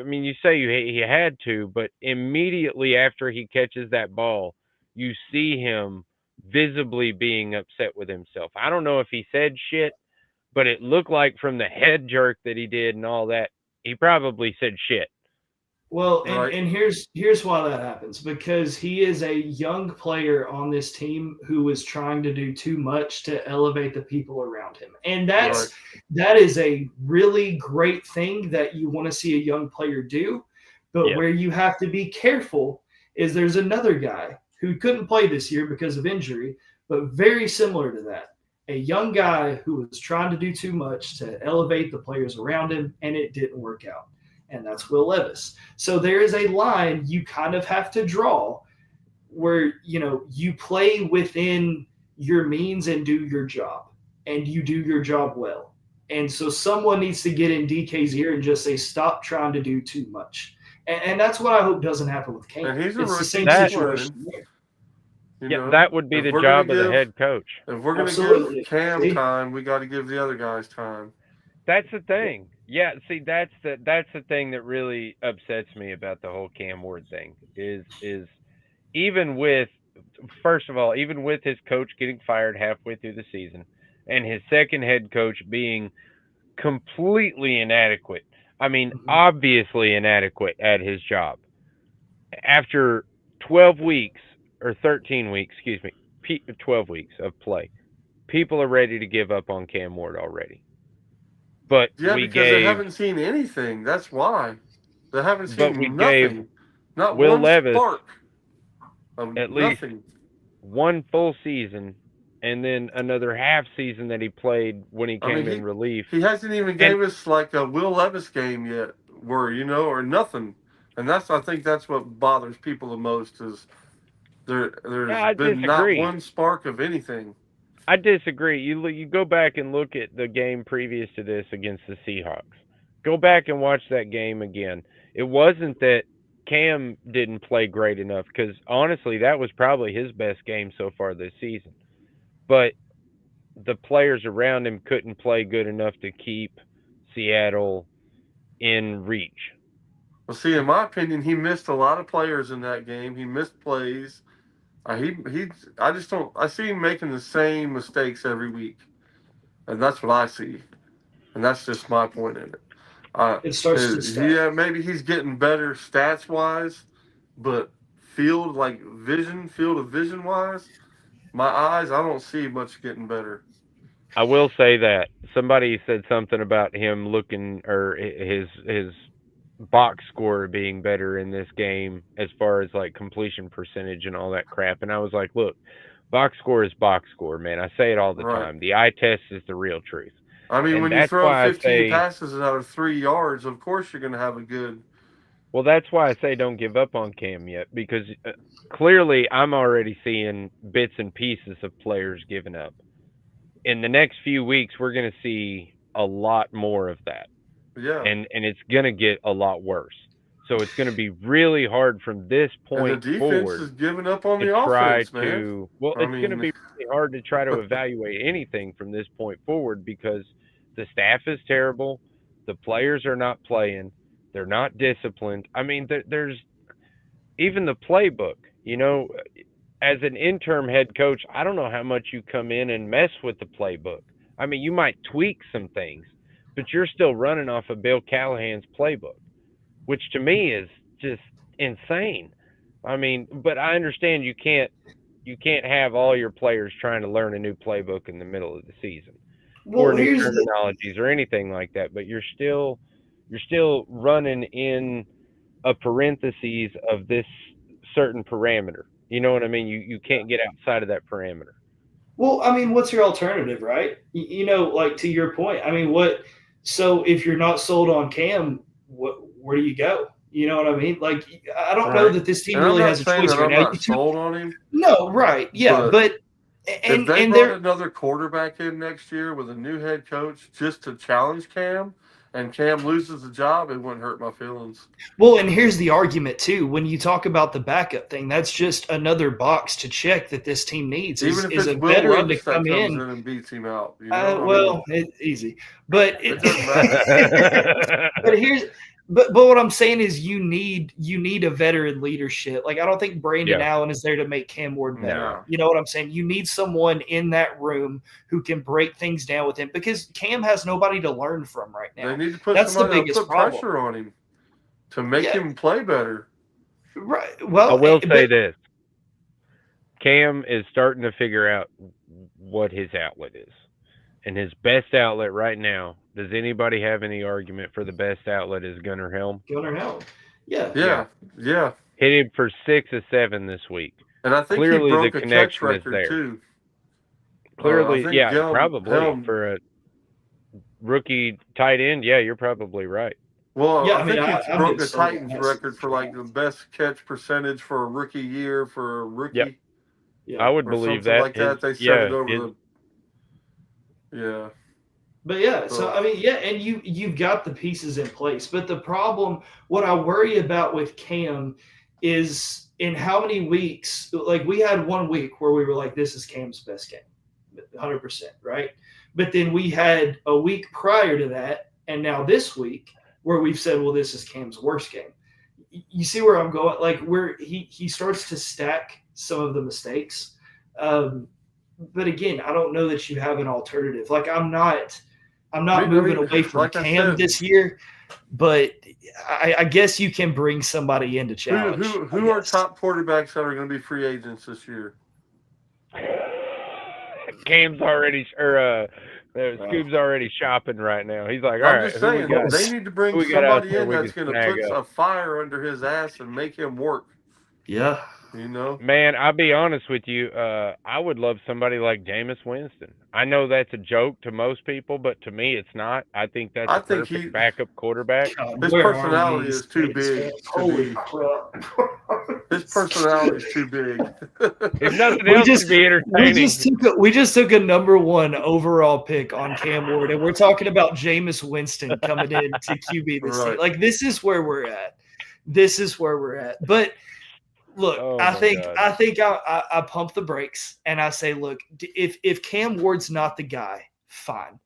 mean you say he had to, but immediately after he catches that ball, you see him visibly being upset with himself. I don't know if he said shit, but it looked like from the head jerk that he did and all that, he probably said shit. Well, Right. and here's why that happens, because he is a young player on this team who is trying to do too much to elevate the people around him. And that is a really great thing that you want to see a young player do. But where you have to be careful is there's another guy who couldn't play this year because of injury, but very similar to that. A young guy who was trying to do too much to elevate the players around him, and it didn't work out. And that's Will Levis. So there is a line you kind of have to draw where, you play within your means and do your job, and you do your job well. And so someone needs to get in DK's ear and just say, stop trying to do too much. And that's what I hope doesn't happen with Cam. And he's a It's the rookie. same That's situation there. That would be the job of the head coach. If we're going to Absolutely. give Cam See? time, we got to give the other guys time. That's the thing. Yeah, see, that's the thing that really upsets me about the whole Cam Ward thing is even with, first of all, even with his coach getting fired halfway through the season and his second head coach being completely inadequate. I mean, obviously inadequate at his job. After 12 weeks or 13 weeks, 12 weeks of play, people are ready to give up on Cam Ward already. But because they haven't seen anything. That's why. They haven't seen nothing. Not Will one Levis spark of at nothing. least one full season and then another half season that he played when he came in relief. He hasn't even gave us like a Will Levis game yet, or nothing. And I think that's what bothers people the most is there's been not one spark of anything. I disagree. You go back and look at the game previous to this against the Seahawks. Go back and watch that game again. It wasn't that Cam didn't play great enough, because honestly, that was probably his best game so far this season. But the players around him couldn't play good enough to keep Seattle in reach. Well, see, in my opinion, he missed a lot of players in that game. He missed plays. I just don't. I see him making the same mistakes every week, and that's what I see, and that's just my point in it. It starts to stack. Yeah, maybe he's getting better stats wise, but field of vision wise, my eyes, I don't see much getting better. I will say that somebody said something about him looking, or his box score being better in this game as far as like completion percentage and all that crap. And I was like, look, box score is box score, man. I say it all the time. The eye test is the real truth. I mean, when you throw 15 passes out of 3 yards, of course you're going to have a good. Well, that's why I say don't give up on Cam yet, because clearly I'm already seeing bits and pieces of players giving up. In the next few weeks, we're going to see a lot more of that. Yeah. And it's going to get a lot worse. So it's going to be really hard from this And the point defense forward is giving up on to the try offense, man. to. Well, I it's going to mean- be really hard to try to evaluate anything from this point forward because the staff is terrible. The players are not playing. They're not disciplined. I mean, there's even the playbook. You know, as an interim head coach, I don't know how much you come in and mess with the playbook. I mean, you might tweak some things, but you're still running off of Bill Callahan's playbook, which to me is just insane. I mean, but I understand you can't have all your players trying to learn a new playbook in the middle of the season or new here's the terminologies or anything like that, but you're still running in a parentheses of this certain parameter. You know what I mean? You can't get outside of that parameter. Well, I mean, what's your alternative, right? You know, like to your point. I mean, what? So if you're not sold on Cam, where do you go? You know what I mean? Like, I don't know Right. that this team And really I'm has not a saying choice that right I'm now. not sold on him. No, right? Yeah, but If they and brought they're another quarterback in next year with a new head coach just to challenge Cam, and Cam loses the job, it wouldn't hurt my feelings. well, and here's the argument too. When you talk about the backup thing, that's just another box to check that this team needs. Even if is it's a Will veteran Levis to that come comes in. and beats him out, you know? It's easy, but It doesn't matter. but here's but what I'm saying is you need a veteran leadership. Like I don't think Brandon Yeah. Allen is there to make Cam Ward better. No. You know what I'm saying? You need someone in that room who can break things down with him because Cam has nobody to learn from right now. They need to put That's the somebody to biggest put problem. pressure on him to make Yeah. him play better. Right. Well, I will say but- this. Cam is starting to figure out what his outlet is. And his best outlet right now, does anybody have any argument for the best outlet is Gunnar Helm? Gunnar Helm. Yeah. Yeah. Hit him for 6 of 7 this week. And I think Clearly he broke the a catch connection is record there. too. Clearly, I think yeah, Helm- probably for a rookie tight end. Yeah, you're probably right. Well, Yeah, I I mean, think I- he I've broke been the sold on Titans that record since for like the best catch percentage for a rookie year for a rookie. Yep. Yeah. I would Or believe something that. like that. They set it over the. But yeah, so I mean, yeah, and you've got the pieces in place. But the problem, what I worry about with Cam is in how many weeks, like we had 1 week where we were like, this is Cam's best game, 100%, right? But then we had a week prior to that, and now this week where we've said, well, this is Cam's worst game. You see where I'm going? Like where he starts to stack some of the mistakes. But again, I don't know that you have an alternative. Like I'm not moving away from like I Cam said- this year, but I guess you can bring somebody in to challenge. Who are top quarterbacks that are going to be free agents this year? Cam's already, Scoob's already shopping right now. He's like, all I'm right, just who we saying, got? they need to bring who we got out somebody there in we that's can going to snag put up? a fire under his ass and make him work. Yeah. You know? Man, I'll be honest with you. I would love somebody like Jameis Winston. I know that's a joke to most people, but to me, it's not. I think that's a perfect backup quarterback. God, His where are personality these is too Saints big fans? to Holy be- crap. His personality is too big. If nothing We else just- to be entertaining. We just took a number 1 overall pick on Cam Ward, and we're talking about Jameis Winston coming in to QB this Right. year. Like this is where we're at. This is where we're at. But look, Oh, I my think God. I pump the brakes and I say, look, if Cam Ward's not the guy, fine.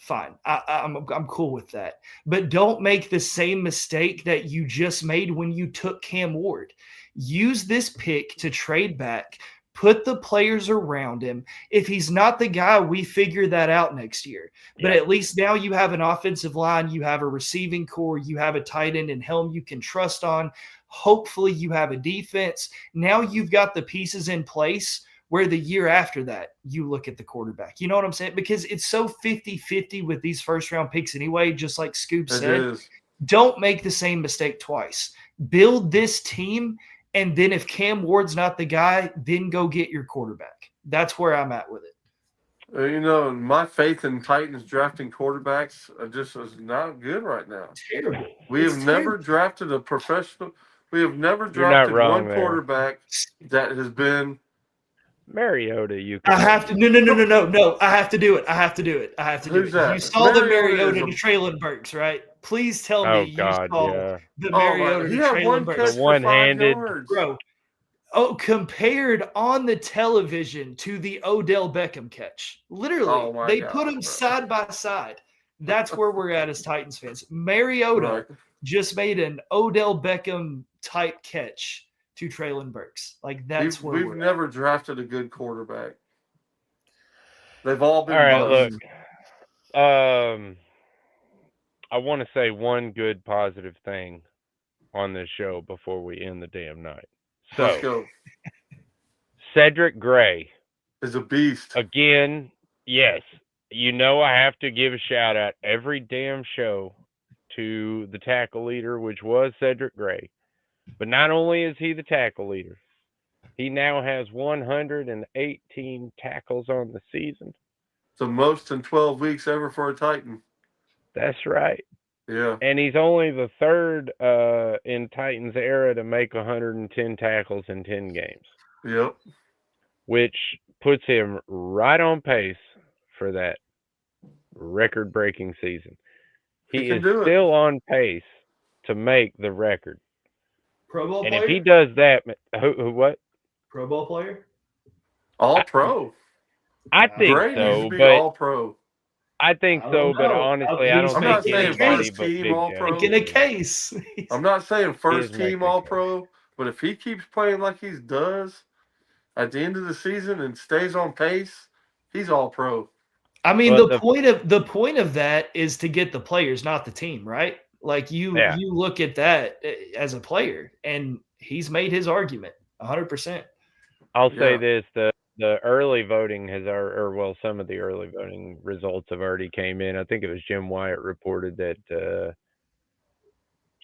I'm cool with that. But don't make the same mistake that you just made when you took Cam Ward. Use this pick to trade back. Put the players around him. If he's not the guy, we figure that out next year. But at least now you have an offensive line, you have a receiving core, you have a tight end and Helm you can trust on. Hopefully you have a defense. Now you've got the pieces in place where the year after that, you look at the quarterback. You know what I'm saying? Because it's so 50-50 with these first-round picks anyway, just like Scoop It said. is. Don't make the same mistake twice. Build this team, and then if Cam Ward's not the guy, then go get your quarterback. That's where I'm at with it. You know, my faith in Titans drafting quarterbacks just is not good right now. Terrible. We It's have never terrible. drafted a professional. We have never You're not drafted wrong one there. quarterback that has been Mariota, you can I have to. No. I have to do it. I have to do it. Who's that? You saw the Mariota Mariota is to Traylon Burks, right? Please tell me Oh you God, saw yeah. the Oh my! Mariota He to had Traylon one Burks, catch The for 5 one-handed- yards. bro. Oh, compared on the television to the Odell Beckham catch. Literally, Oh my they God, put them bro. side by side. That's where we're at as Titans fans. Mariota Right. just made an Odell Beckham type catch to Traylon Burks. Like that's where We've we're never drafted a good quarterback. They've all been All right, bust. look. I want to say one good positive thing on this show before we end the damn night. Let's So, go. Cedric Gray, Is a beast. again, yes, you know I have to give a shout out every damn show to the tackle leader, which was Cedric Gray. But not only is he the tackle leader, he now has 118 tackles on the season. The most in 12 weeks ever for a Titan. That's right. Yeah. And he's only the third in Titans era to make 110 tackles in 10 games, Yep. which puts him right on pace for that record-breaking season. He can is do it. still on pace to make the record. Pro Bowl And player. if he does that, what? Pro Bowl player. All pro. I think Gray needs so, to be but all pro. I think I so, don't but know. honestly, I don't He's I'm not think saying anybody first but team Big All-Pro. Jack. Making a case. I'm not saying first He is making team a all case. pro, but if he keeps playing like he does at the end of the season and stays on pace, he's all pro. I mean, But the point of that is to get the players, not the team, right? Like you look at that as a player, and he's made his argument 100%. I'll say this: the early voting has, or some of the early voting results have already came in. I think it was Jim Wyatt reported that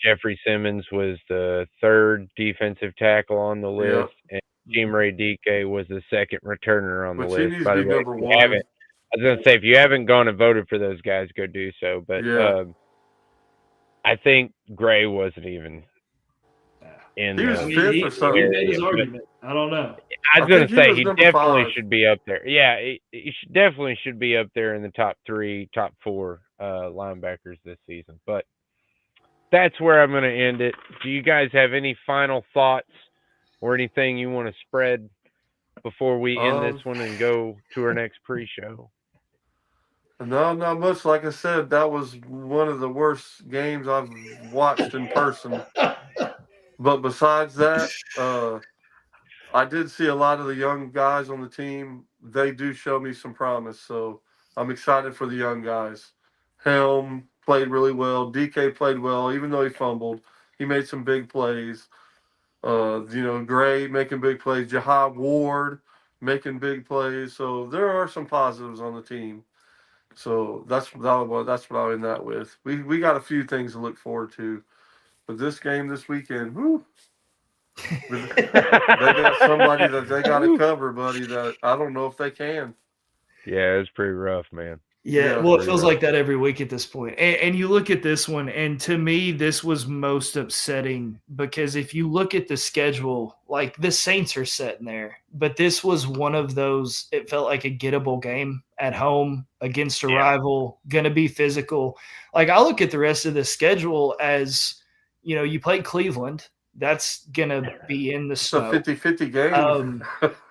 Jeffrey Simmons was the third defensive tackle on the list, and Chimere Dike was the second returner on the Which he list. needs By to the be way, number if you one. haven't, I was gonna say if you haven't gone and voted for those guys, go do so. But I think Gray wasn't even in. He was fifth or He something. made his argument. I don't know. I was going think to he say was he number definitely 5. should be up there. Yeah, he definitely should be up there in the top 3, top 4 linebackers this season. But that's where I'm going to end it. Do you guys have any final thoughts or anything you want to spread before we end this one and go to our next pre-show? No, not much. Like I said, that was one of the worst games I've watched in person. But besides that, I did see a lot of the young guys on the team. They do show me some promise, so I'm excited for the young guys. Helm played really well. DK played well, even though he fumbled. He made some big plays. Gray making big plays. Jahad Ward making big plays. So there are some positives on the team. So that's what I'll end that with. We got a few things to look forward to. But this game this weekend, whew, they got somebody that they got to cover, buddy, that I don't know if they can. Yeah, it was pretty rough, man. Yeah, well, it feels like that every week at this point. And you look at this one, and to me, this was most upsetting because if you look at the schedule, like the Saints are sitting there, but this was one of those, it felt like a gettable game at home against a rival, going to be physical. Like I look at the rest of the schedule as, you play Cleveland. That's going to be in the snow. It's a 50-50 game.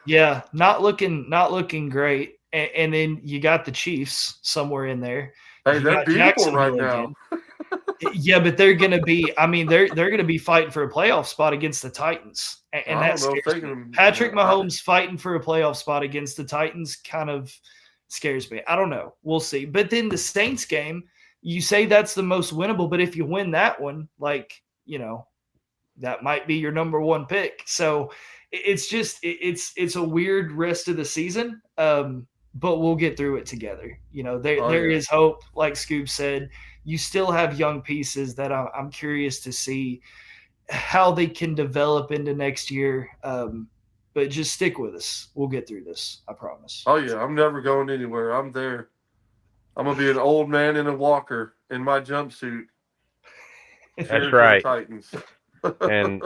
Yeah, not looking great. And then you got the Chiefs somewhere in there. Hey, they're beautiful right now. Yeah, but they're going to be. I mean, they're going to be fighting for a playoff spot against the Titans, and that scares me. Patrick Mahomes fighting for a playoff spot against the Titans kind of scares me. I don't know. We'll see. But then the Saints game, you say that's the most winnable, but if you win that one, that might be your number one pick. So it's just it's a weird rest of the season. But we'll get through it together. There is hope. Like Scoob said, you still have young pieces that I'm curious to see how they can develop into next year. But just stick with us. We'll get through this. I promise. Oh, yeah. I'm never going anywhere. I'm there. I'm going to be an old man in a walker in my jumpsuit. That's right. Titans. And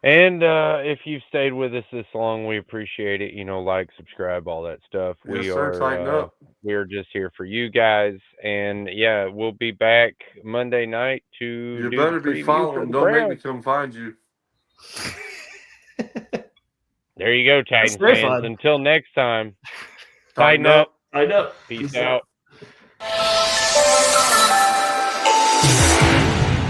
And if you've stayed with us this long, we appreciate it. Like, subscribe, all that stuff. Yes, sir. Tighten up. We're just here for you guys, and yeah, we'll be back Monday night to You do better the be preview for following. the Don't make me Browns. come find you. There you go, Titans very fans. fun. Until next time, Tighten tighten up. I know. Peace out.